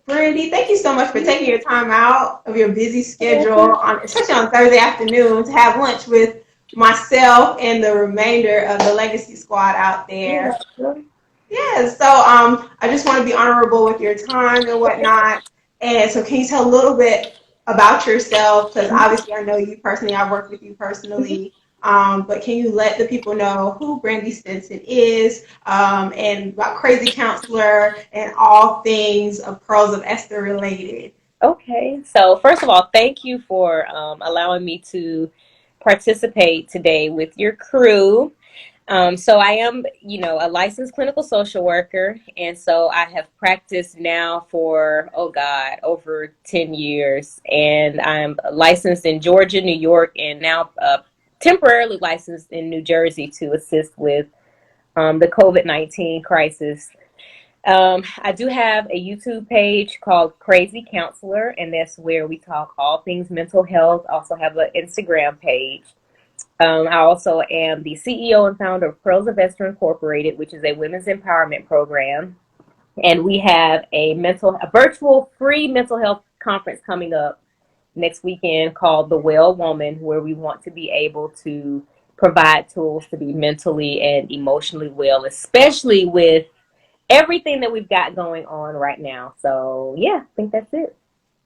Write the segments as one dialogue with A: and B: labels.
A: Brandy, thank you so much for taking your time out of your busy schedule, especially on Thursday afternoon, to have lunch with myself and the remainder of the Legacy Squad out there. Yeah, so I just want to be honorable with your time and whatnot. And so, can you tell a little bit about yourself? Because obviously, I know you personally, I work with you personally. But can you let the people know who Brandy Stinson is, and about Crazy Counselor and all things of Pearls of Esther related?
B: Okay, so first of all, thank you for allowing me to participate today with your crew. So I am, a licensed clinical social worker, and so I have practiced now for, oh God, over 10 years, and I'm licensed in Georgia, New York, and now temporarily licensed in New Jersey to assist with the COVID-19 crisis. I do have a YouTube page called Crazy Counselor, and that's where we talk all things mental health. I also have an Instagram page. I also am the CEO and founder of Pearls of Esther Incorporated, which is a women's empowerment program. And we have a virtual free mental health conference coming up next weekend called The Well Woman, where we want to be able to provide tools to be mentally and emotionally well, especially with everything that we've got going on right now. So yeah, I think that's it.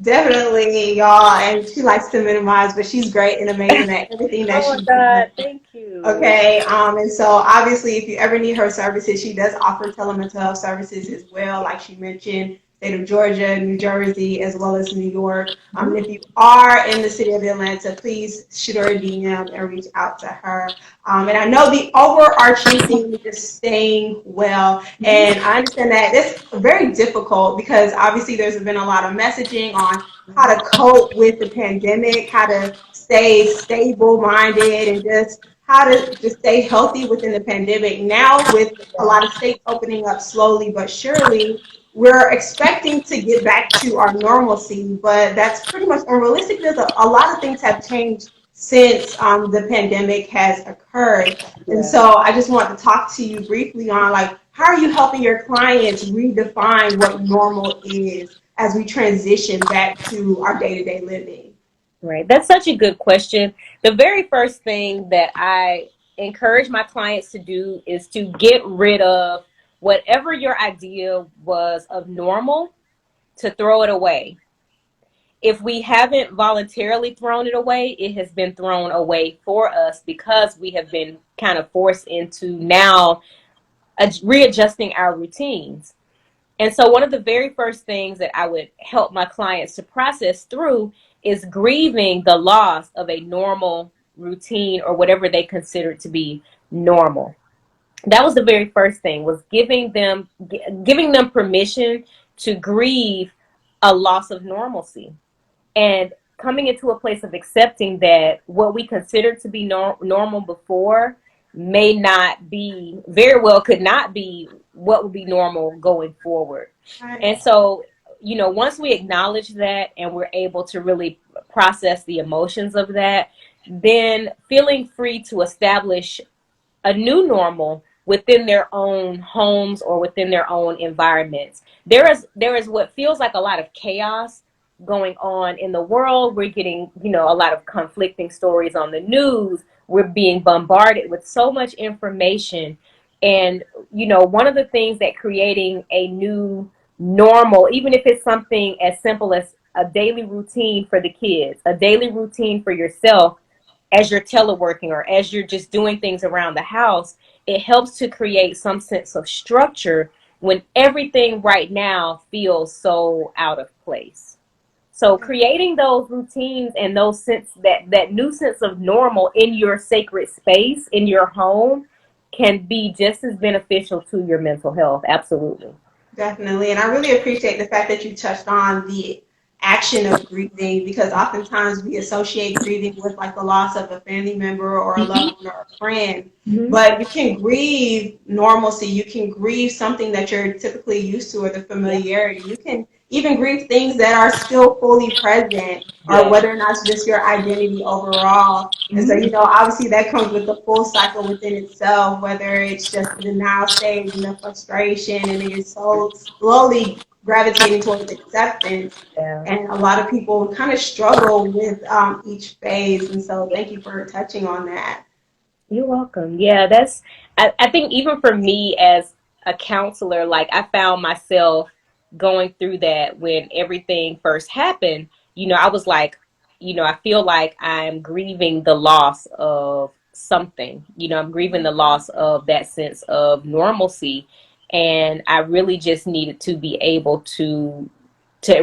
A: Definitely, y'all. And she likes to minimize, but she's great and amazing at everything that
B: Oh my
A: she does.
B: God, thank you.
A: Okay, and so obviously, if you ever need her services, she does offer telemental health services as well, like she mentioned, state of Georgia, New Jersey, as well as New York. And if you are in the city of Atlanta, please shoot her a DM and reach out to her. And I know the overarching theme is just staying well, and I understand that it's very difficult because obviously there's been a lot of messaging on how to cope with the pandemic, how to stay stable minded, and just how to just stay healthy within the pandemic. Now, with a lot of states opening up slowly but surely, we're expecting to get back to our normalcy, but that's pretty much unrealistic because a lot of things have changed since the pandemic has occurred. And
B: Yeah.
A: so I just want to talk to you briefly on like, how are you helping your clients redefine what normal is as we transition back to our day-to-day living?
B: Right. That's such a good question. The very first thing that I encourage my clients to do is to get rid of whatever your idea was of normal, to throw it away. If we haven't voluntarily thrown it away, it has been thrown away for us because we have been kind of forced into now readjusting our routines. And so one of the very first things that I would help my clients to process through is grieving the loss of a normal routine or whatever they consider to be normal. That was the very first thing, was giving them permission to grieve a loss of normalcy, and coming into a place of accepting that what we considered to be normal before may not be, very well could not be, what would be normal going forward.
A: Right.
B: And so, once we acknowledge that and we're able to really process the emotions of that, then feeling free to establish a new normal within their own homes or within their own environments. There is what feels like a lot of chaos going on in the world. We're getting, a lot of conflicting stories on the news. We're being bombarded with so much information. And, one of the things that creating a new normal, even if it's something as simple as a daily routine for the kids, a daily routine for yourself, as you're teleworking or as you're just doing things around the house, it helps to create some sense of structure when everything right now feels so out of place. So creating those routines and those that new sense of normal in your sacred space, in your home, can be just as beneficial to your mental health. Absolutely.
A: Definitely. And I really appreciate the fact that you touched on the action of grieving because oftentimes we associate grieving with like the loss of a family member or a loved one or a friend.
B: Mhm.
A: But you can grieve normalcy. You can grieve something that you're typically used to or the
B: Yeah.
A: familiarity. You can even grieve things that are still fully present or
B: Yeah.
A: whether or not it's just your identity overall. And so,
B: Mhm.
A: obviously that comes with the full cycle within itself, whether it's just the denial stage and the frustration, and then you're so slowly gravitating towards acceptance.
B: Yeah.
A: And a lot of people kind of struggle with each phase. And so thank you for touching on that.
B: You're welcome. Yeah, I think even for me as a counselor, like I found myself going through that when everything first happened. I was like, I feel like I'm grieving the loss of something. I'm grieving the loss of that sense of normalcy. And I really just needed to be able to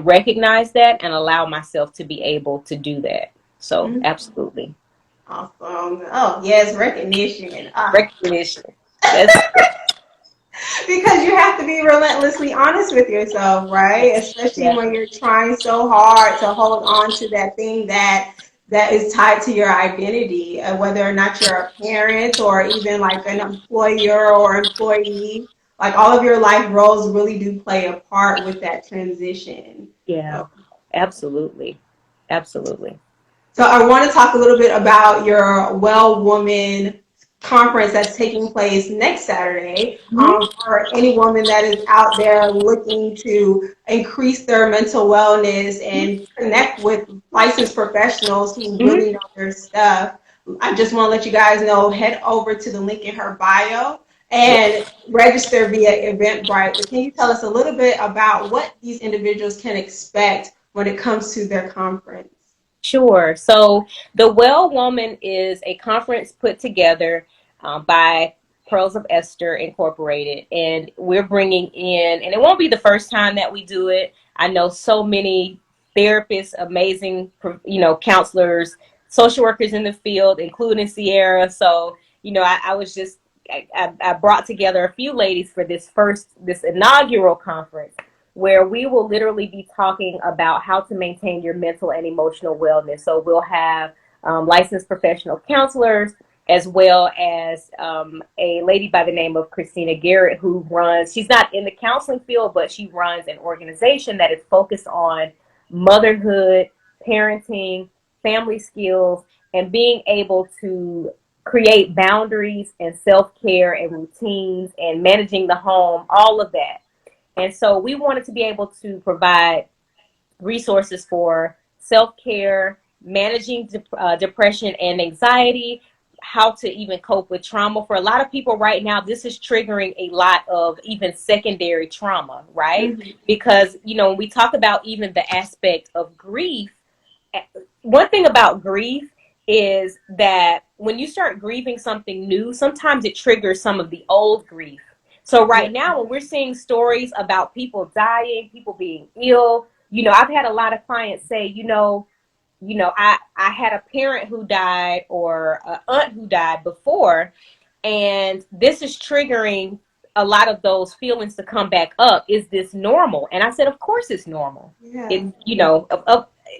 B: recognize that and allow myself to be able to do that. So
A: Mhm.
B: absolutely.
A: Awesome. Oh, yes, recognition.
B: Recognition. That's
A: Because you have to be relentlessly honest with yourself, right? Especially
B: yeah,
A: when you're trying so hard to hold on to that thing that is tied to your identity, whether or not you're a parent or even like an employer or employee. Like all of your life roles really do play a part with that transition.
B: yeah,
A: So
B: absolutely, absolutely.
A: So I want to talk a little bit about your Well Woman conference that's taking place next Saturday.
B: Mhm.
A: For any woman that is out there looking to increase their mental wellness and connect with licensed professionals who
B: Mhm.
A: really know their stuff, I just want to let you guys know, head over to the link in her bio
B: Yeah.
A: and register via Eventbrite. But can you tell us a little bit about what these individuals can expect when it comes to their conference?
B: Sure. So the Well Woman is a conference put together by Pearls of Esther Incorporated, and we're bringing in, and it won't be the first time that we do it. I know so many therapists, amazing, counselors, social workers in the field, including Sierra. So, I was just I brought together a few ladies for this inaugural conference where we will literally be talking about how to maintain your mental and emotional wellness. So we'll have licensed professional counselors as well as a lady by the name of Christina Garrett who she's not in the counseling field, but she runs an organization that is focused on motherhood, parenting, family skills, and being able to create boundaries and self-care and routines and managing the home, all of that. And so we wanted to be able to provide resources for self care, managing depression and anxiety, how to even cope with trauma. For a lot of people right now, this is triggering a lot of even secondary trauma, right?
A: Mhm.
B: Because, when we talk about even the aspect of grief, one thing about grief is that when you start grieving something new, sometimes it triggers some of the old grief. So
A: Yeah.
B: right now, when we're seeing stories about people dying, people being ill, I've had a lot of clients say, I had a parent who died or an aunt who died before, and this is triggering a lot of those feelings to come back up. Is this normal? And I said, of course it's normal.
A: Yeah.
B: It's,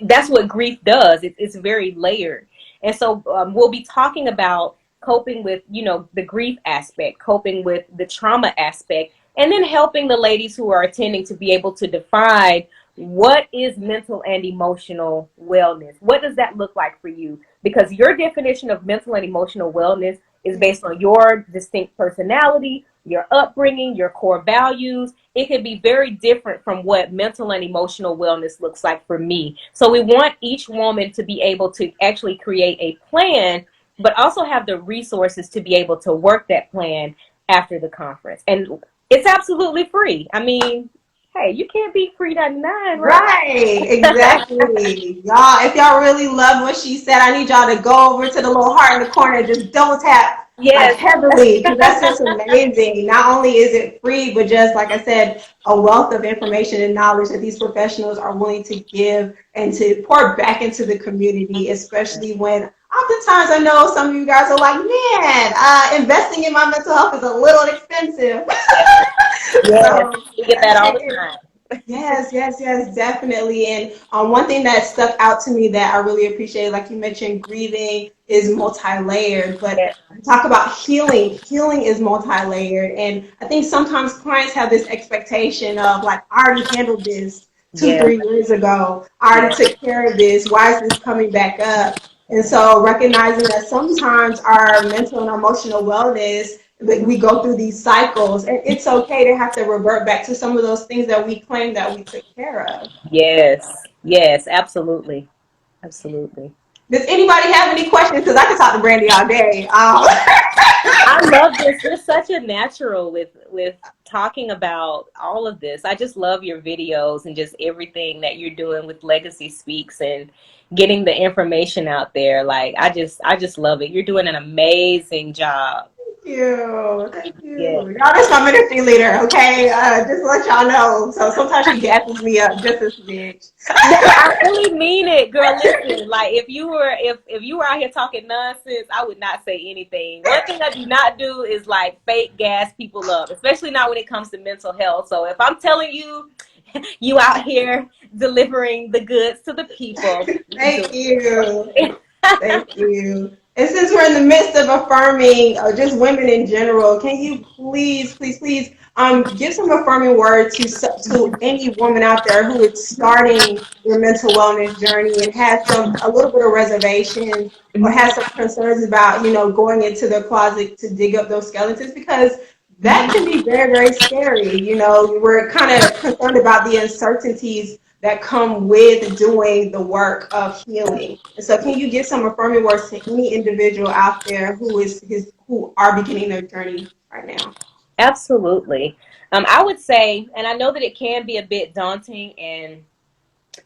B: that's what grief does. It's very layered. And so we'll be talking about coping with, the grief aspect, coping with the trauma aspect, and then helping the ladies who are attending to be able to define what is mental and emotional wellness. What does that look like for you? Because your definition of mental and emotional wellness is
A: Yeah.
B: based on your distinct personality, your upbringing, your core values. It could be very different from what mental and emotional wellness looks like for me. So we want each woman to be able to actually create a plan, but also have the resources to be able to work that plan after the conference. And it's absolutely free. I mean, hey, you can't beat free 99, right?
A: Right, exactly. Y'all, if y'all really love what she said, I need y'all to go over to the little heart in the corner and just double tap like
B: Yes.
A: heavily because that's just amazing. Not only is it free, but just like I said, a wealth of information and knowledge that these professionals are willing to give and to pour back into the community, especially when oftentimes I know some of you guys are like, man, investing in my mental health is a little expensive.
B: Yes,
A: So
B: we get that all
A: check
B: the
A: it.
B: time.
A: Yes, yes, yes, definitely. And one thing that stuck out to me that I really appreciate, like you mentioned, grieving is multi-layered, but
B: Yeah,
A: talk about healing. Healing is multi-layered. And I think sometimes clients have this expectation of like, I already handled this two,
B: yeah,
A: 3 years ago. I already
B: yeah,
A: took care of this. Why is this coming back up? And so recognizing that sometimes our mental and emotional wellness we go through these cycles, and it's okay to have to revert back to some of those things that we claim that we took care of.
B: Yes. Yes, absolutely. Absolutely.
A: Does anybody have any questions? Because I can talk to Brandy all day.
B: I love this. You're such a natural with talking about all of this. I just love your videos and just everything that you're doing with Legacy Speaks and getting the information out there. Like I just love it. You're doing an amazing job.
A: Thank you. Thank
B: Yeah.
A: you. Y'all, that's my ministry leader, okay? Just to let y'all know. So sometimes she gasses me up just as bitch.
B: No, I really mean it, girl. Listen, like if you were out here talking nonsense, I would not say anything. One thing I do not do is like fake gas people up, especially not when it comes to mental health. So if I'm telling you, you out here delivering the goods to the people,
A: Thank you. Thank you. And since we're in the midst of affirming just women in general, can you please, please, please give some affirming words to any woman out there who is starting their mental wellness journey and has a little bit of reservations or has some concerns about, going into their closet to dig up those skeletons, because that can be very, very scary. We're kind of concerned about the uncertainties that come with doing the work of healing. And so can you give some affirming words to any individual out there who are beginning their journey right now?
B: Absolutely. I would say, and I know that it can be a bit daunting and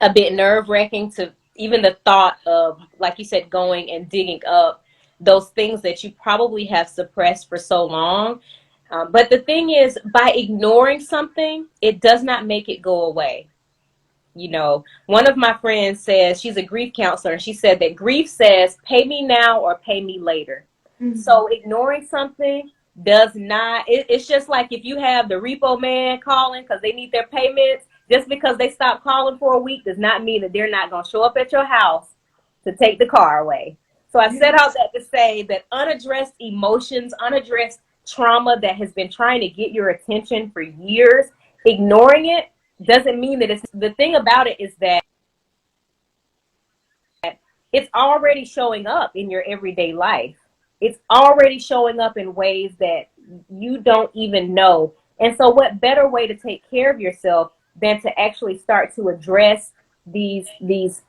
B: a bit nerve wracking to even the thought of, like you said, going and digging up those things that you probably have suppressed for so long. But the thing is, by ignoring something, it does not make it go away. One of my friends says, she's a grief counselor, and she said that grief says, pay me now or pay me later. Mm-hmm. So ignoring something does not, it's just like if you have the repo man calling because they need their payments, just because they stop calling for a week does not mean that they're not going to show up at your house to take the car away. So I set out that to say that unaddressed emotions, unaddressed trauma that has been trying to get your attention for years, ignoring it doesn't mean that it's, the thing about it is that it's already showing up in your everyday life. It's already showing up in ways that you don't even know. And so what better way to take care of yourself than to actually start to address these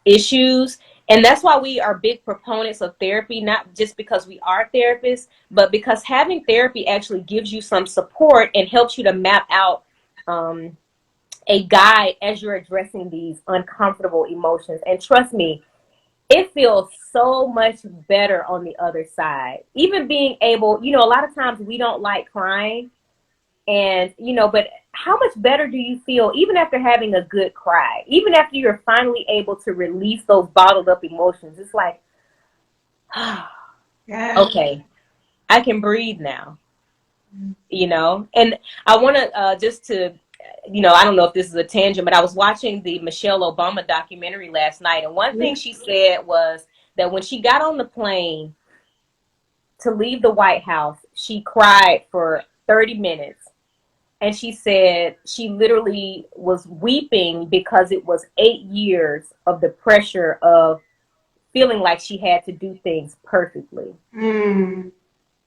B: issues? And that's why we are big proponents of therapy, not just because we are therapists, but because having therapy actually gives you some support and helps you to map out a guide as you're addressing these uncomfortable emotions. And trust me, it feels so much better on the other side. Even being able, a lot of times we don't like crying, and, but how much better do you feel even after having a good cry? Even after you're finally able to release those bottled up emotions, it's like, okay, I can breathe now, and I want to just to, I don't know if this is a tangent, but I was watching the Michelle Obama documentary last night. And one thing she said was that when she got on the plane to leave the White House, she cried for 30 minutes. And she said she literally was weeping because it was 8 years of the pressure of feeling like she had to do things perfectly. Mm.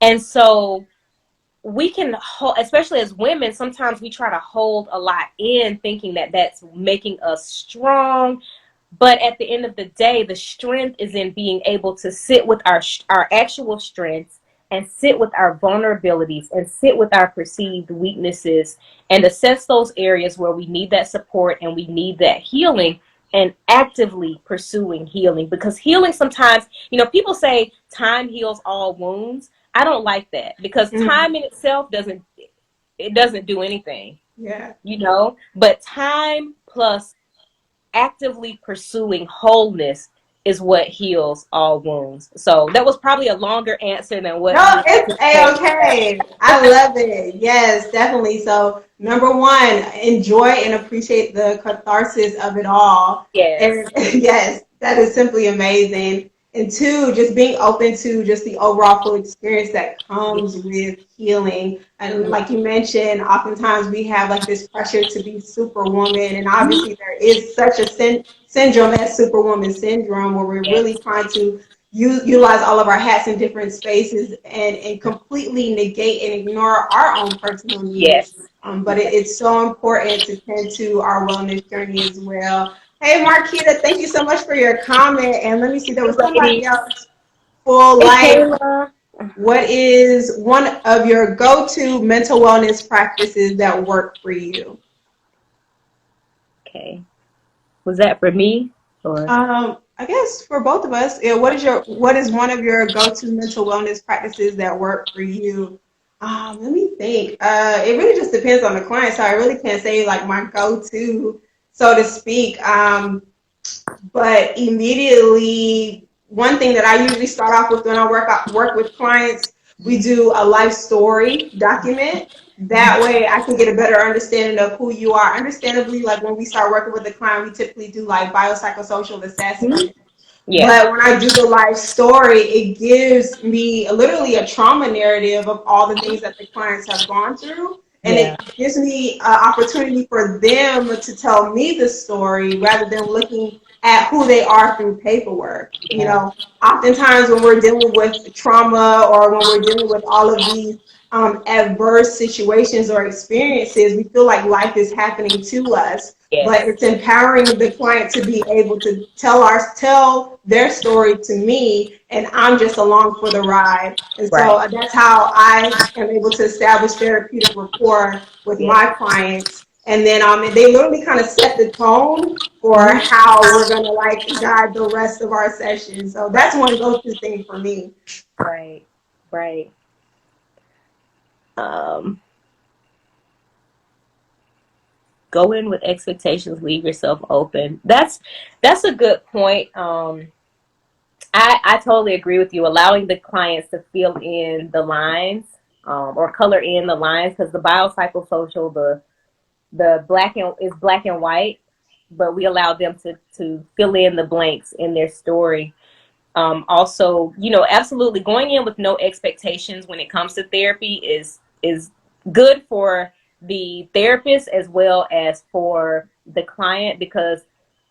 B: And so we can hold, especially as women, sometimes we try to hold a lot in thinking that that's making us strong. But at the end of the day, the strength is in being able to sit with our actual strengths and sit with our vulnerabilities and sit with our perceived weaknesses and assess those areas where we need that support and we need that healing, and actively pursuing healing. Because healing sometimes, people say time heals all wounds. I don't like that, because time in itself doesn't do anything. Yeah. But time plus actively pursuing wholeness is what heals all wounds. So that was probably a longer answer than what.
A: No, it's okay. I love it. Yes, definitely. So number one, enjoy and appreciate the catharsis of it all.
B: Yes.
A: And yes, that is simply amazing. And two, just being open to just the overall full experience that comes with healing. And like you mentioned, oftentimes we have like this pressure to be superwoman. And obviously there is such a syndrome, that superwoman syndrome, where we're really trying to utilize all of our hats in different spaces and completely negate and ignore our own personal needs.
B: Yes.
A: But it's so important to tend to our wellness journey as well. Hey, Marquita, thank you so much for your comment. And let me see, there was somebody
B: Ladies.
A: else. Full
B: Hey,
A: life.
B: Kayla.
A: What is one of your go-to mental wellness practices that work for you?
B: Okay. Was that for me or?
A: I guess for both of us, yeah, what is one of your go-to mental wellness practices that work for you? Let me think. It really just depends on the client, so I really can't say like my go-to, so to speak. But immediately, one thing that I usually start off with when I work with clients, we do a life story document. That way I can get a better understanding of who you are. Understandably, like when we start working with a client, we typically do like biopsychosocial assessment.
B: Yeah.
A: But when I do the life story, it gives me literally a trauma narrative of all the things that the clients have gone through. And
B: Yeah.
A: it gives me an opportunity for them to tell me the story rather than looking at who they are through paperwork. You
B: Yeah.
A: know, oftentimes when we're dealing with trauma or when we're dealing with all of these adverse situations or experiences, we feel like life is happening to us, but
B: Yes.
A: it's empowering the client to be able to tell their story to me, and I'm just along for the ride. And so
B: Right.
A: that's how I am able to establish therapeutic rapport with
B: Yeah.
A: my clients. And then they literally kind of set the tone for
B: Mhm.
A: how we're gonna like guide the rest of our session. So that's one go-to thing for me.
B: Right. Right. Um, go in with expectations, leave yourself open. That's a good point. I totally agree with you. Allowing the clients to fill in the lines, or color in the lines, because the biopsychosocial, the black and is black and white, but we allow them to fill in the blanks in their story. Also, absolutely going in with no expectations when it comes to therapy is good for the therapist as well as for the client, because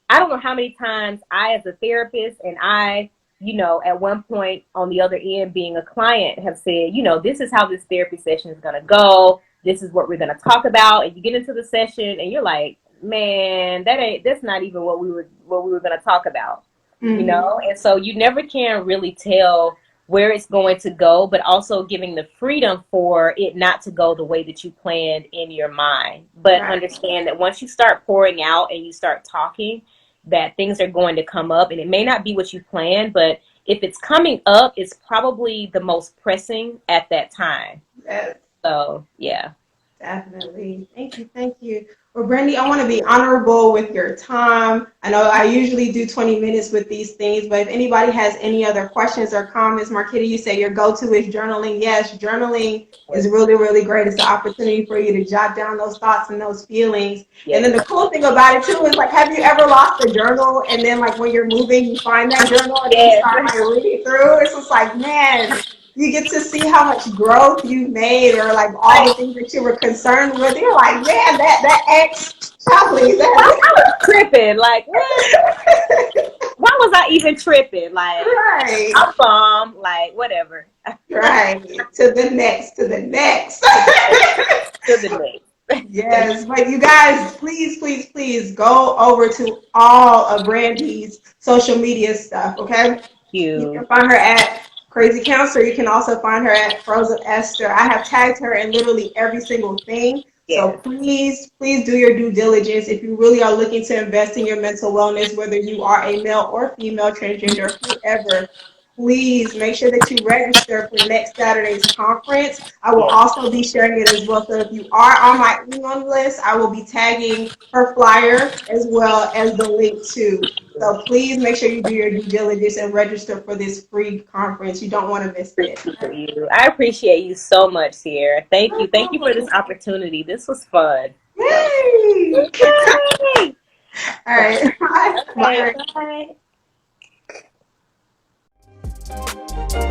B: I don't know how many times I, as a therapist, and at one point on the other end being a client, have said, this is how this therapy session is going to go. This is what we're going to talk about. And you get into the session and you're like, man, that's not even what we were going to talk about,
A: Mm-hmm.
B: And so you never can really tell where it's going to go, but also giving the freedom for it not to go the way that you planned in your mind. But
A: Right.
B: understand that once you start pouring out and you start talking, that things are going to come up, and it may not be what you planned, but if it's coming up, it's probably the most pressing at that time.
A: Yes.
B: So yeah.
A: Definitely. Thank you. Thank you. Well, Brandy, I want to be honorable with your time. I know I usually do 20 minutes with these things, but if anybody has any other questions or comments, Marquita, you say your go-to is journaling. Yes, journaling is really, really great. It's an opportunity for you to jot down those thoughts and those feelings. And then
B: Yes.
A: the cool thing about it too is like, have you ever lost a journal and then like when you're moving, you find that journal and then you
B: Yes.
A: start like reading through? It's just like, man, you get to see how much growth you made or like all the things that you were concerned with. You're like, man, that ex child
B: I was tripping. Like, what? Why was I even tripping? Like,
A: right.
B: I'm bomb. Like, whatever.
A: Right. To the next, to the next.
B: To the next.
A: Yes, but you guys, please, please, please go over to all of Brandy's social media stuff, okay? You
B: You.
A: can find her at Crazy Counselor. You can also find her at Frozen Esther. I have tagged her in literally every single thing. So
B: Yes.
A: please, please do your due diligence. If you really are looking to invest in your mental wellness, whether you are a male or female, transgender, whoever, please make sure that you register for next Saturday's conference. I will
B: Yes.
A: also be sharing it as well. So if you are on my email list, I will be tagging her flyer as well as the link too. So please make sure you do your due diligence and register for this free conference. You don't want to miss it.
B: For you. I appreciate you so much, Sierra. Thank you. Thank you for this opportunity. This was fun. So,
A: Yay!
B: yay!
A: All
B: So,
A: right. Bye.
B: okay,
A: Bye.
B: bye.